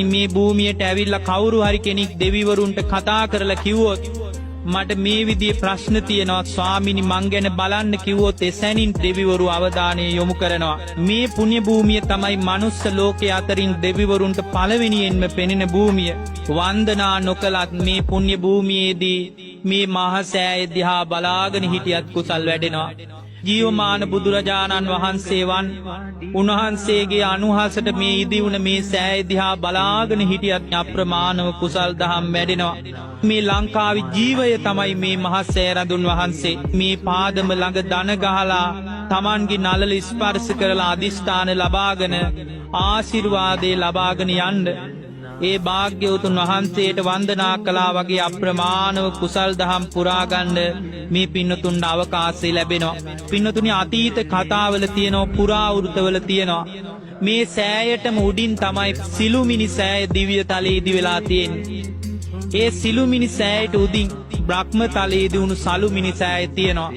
මේ භූමියට ඇවිල්ලා කවුරු හරි කෙනෙක් දෙවිවරුන්ට කතා කරලා කිව්වොත් මට මේ විදිහේ ප්‍රශ්න තියෙනවා ස්වාමිනි මං ගැන බලන්න කිව්වොත් එසැනින් දෙවිවරු අවධානය යොමු කරනවා. මේ පුණ්‍ය භූමිය තමයි මනුස්ස ලෝකයේ අතරින් දෙවිවරුන්ට පළවෙනියෙන්ම පෙනෙන භූමිය. වන්දනා නොකලත් මේ පුණ්‍ය භූමියේදී මේ මහා සෑය දිහා බලාගෙන හිටියත් කුසල් වැඩෙනවා. ජීවමාන බුදුරජාණන් වහන්සේ උන්වහන්සේගේ අනුහසට මේ ඉදිවුණ මේ සෑය දිහා බලාගෙන හිටියත් අප්‍රමාණව කුසල් දහම් වැඩෙනවා. මේ ලංකාවේ ජීවය තමයි මේ මහා සෑය රඳුන් වහන්සේ. මේ පාදම ළඟ දන ගහලා Tamanගේ නළල ස්පර්ශ කරලා අදිෂ්ඨාන ලබාගෙන ආශිර්වාදේ ලබාගෙන යන්න ඒ භාග්‍යවතුන් වහන්සේට වන්දනා කළා වගේ අප්‍රමාණව කුසල් දහම් පුරාගන්න මේ පින්නතුන්ට අවකාශය ලැබෙනවා. පින්නතුනි අතීත කතාවල තියෙනවා පුරාවෘතවල තියෙනවා මේ සෑයටම උඩින් තමයි සිළුමිණි සෑය දිව්‍ය තලයේදී වෙලා තියෙන්නේ. ඒ සිළුමිණි සෑයට උඩින් බ්‍රහ්ම තලයේදී උණු සළුමිණි සෑය තියෙනවා.